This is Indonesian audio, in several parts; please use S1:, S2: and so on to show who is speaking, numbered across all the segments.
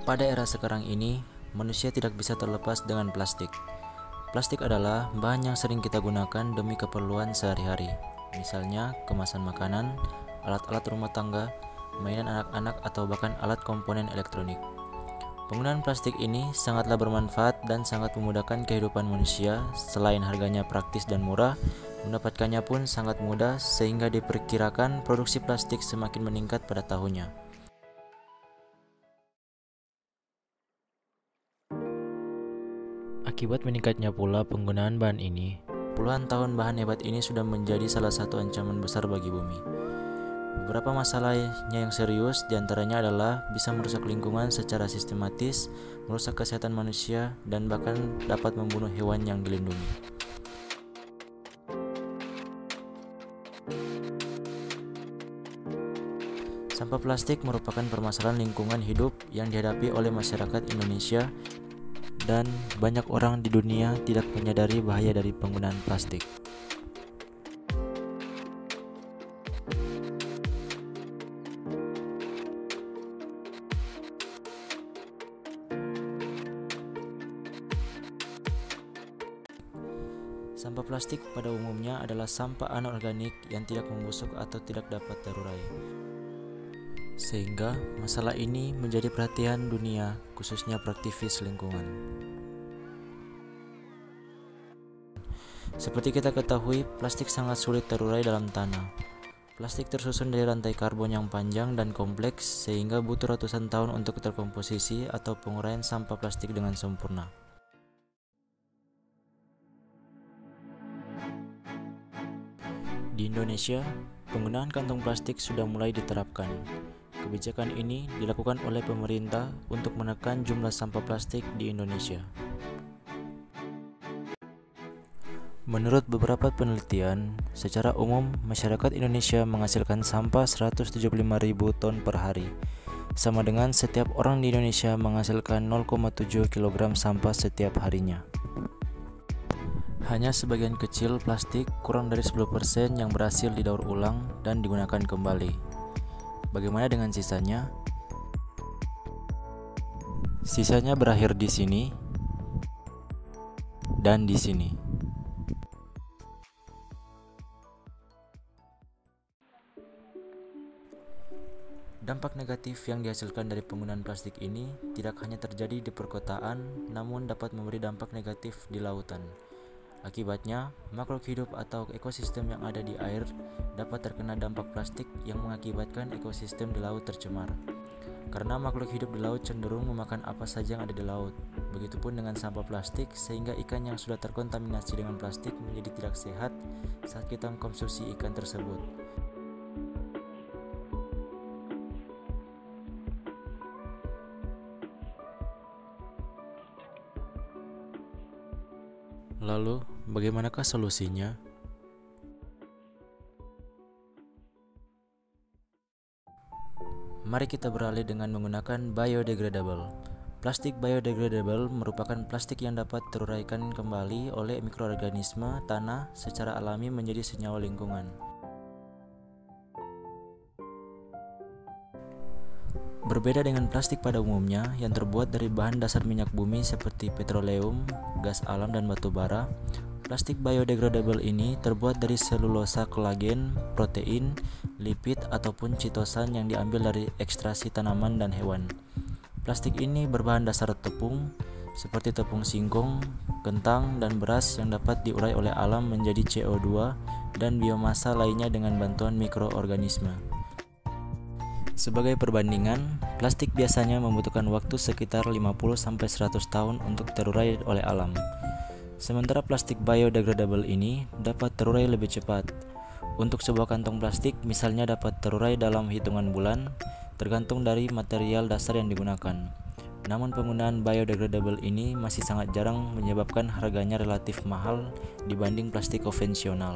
S1: Pada era sekarang ini, manusia tidak bisa terlepas dengan plastik. Plastik adalah bahan yang sering kita gunakan demi keperluan sehari-hari. Misalnya, kemasan makanan, alat-alat rumah tangga, mainan anak-anak, atau bahkan alat komponen elektronik. Penggunaan plastik ini sangatlah bermanfaat dan sangat memudahkan kehidupan manusia. Selain harganya praktis dan murah, mendapatkannya pun sangat mudah sehingga diperkirakan produksi plastik semakin meningkat pada tahunnya. Akibat meningkatnya pula penggunaan bahan ini, puluhan tahun bahan hebat ini sudah menjadi salah satu ancaman besar bagi bumi. Beberapa masalahnya yang serius diantaranya adalah bisa merusak lingkungan secara sistematis, merusak kesehatan manusia, dan bahkan dapat membunuh hewan yang dilindungi. Sampah plastik merupakan permasalahan lingkungan hidup yang dihadapi oleh masyarakat Indonesia, dan banyak orang di dunia tidak menyadari bahaya dari penggunaan plastik. Sampah plastik pada umumnya adalah sampah anorganik yang tidak membusuk atau tidak dapat terurai. Sehingga masalah ini menjadi perhatian dunia, khususnya praktivis lingkungan. Seperti kita ketahui, plastik sangat sulit terurai dalam tanah. Plastik tersusun dari rantai karbon yang panjang dan kompleks sehingga butuh ratusan tahun untuk terkomposisi atau penguraian sampah plastik dengan sempurna. Di Indonesia, penggunaan kantong plastik sudah mulai diterapkan. Kebijakan ini dilakukan oleh pemerintah untuk menekan jumlah sampah plastik di Indonesia. Menurut beberapa penelitian, secara umum masyarakat Indonesia menghasilkan sampah 175.000 ton per hari, sama dengan setiap orang di Indonesia menghasilkan 0,7 kg sampah setiap harinya. Hanya sebagian kecil plastik, kurang dari 10%, yang berhasil didaur ulang dan digunakan kembali. Bagaimana dengan sisanya? Sisanya berakhir di sini dan di sini. Dampak negatif yang dihasilkan dari penggunaan plastik ini tidak hanya terjadi di perkotaan, namun dapat memberi dampak negatif di lautan. Akibatnya, makhluk hidup atau ekosistem yang ada di air dapat terkena dampak plastik yang mengakibatkan ekosistem di laut tercemar. Karena makhluk hidup di laut cenderung memakan apa saja yang ada di laut. Begitupun dengan sampah plastik, sehingga ikan yang sudah terkontaminasi dengan plastik menjadi tidak sehat saat kita mengkonsumsi ikan tersebut. Lalu, bagaimanakah solusinya? Mari kita beralih dengan menggunakan biodegradable. Plastik biodegradable merupakan plastik yang dapat teruraikan kembali oleh mikroorganisme tanah secara alami menjadi senyawa lingkungan. Berbeda dengan plastik pada umumnya yang terbuat dari bahan dasar minyak bumi seperti petroleum, gas alam, dan batu bara, plastik biodegradable ini terbuat dari selulosa, kolagen, protein, lipid, ataupun chitosan yang diambil dari ekstraksi tanaman dan hewan. Plastik ini berbahan dasar tepung, seperti tepung singkong, kentang, dan beras yang dapat diurai oleh alam menjadi CO2 dan biomasa lainnya dengan bantuan mikroorganisme. Sebagai perbandingan, plastik biasanya membutuhkan waktu sekitar 50-100 tahun untuk terurai oleh alam. Sementara plastik biodegradable ini dapat terurai lebih cepat. Untuk sebuah kantong plastik misalnya dapat terurai dalam hitungan bulan, tergantung dari material dasar yang digunakan. Namun penggunaan biodegradable ini masih sangat jarang, menyebabkan harganya relatif mahal dibanding plastik konvensional.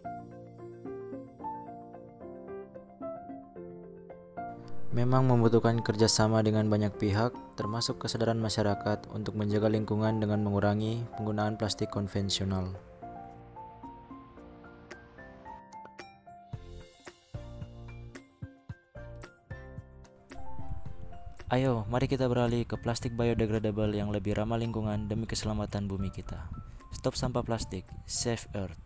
S1: Memang membutuhkan kerjasama dengan banyak pihak, termasuk kesadaran masyarakat untuk menjaga lingkungan dengan mengurangi penggunaan plastik konvensional. Ayo, mari kita beralih ke plastik biodegradable yang lebih ramah lingkungan demi keselamatan bumi kita. Stop sampah plastik, save Earth.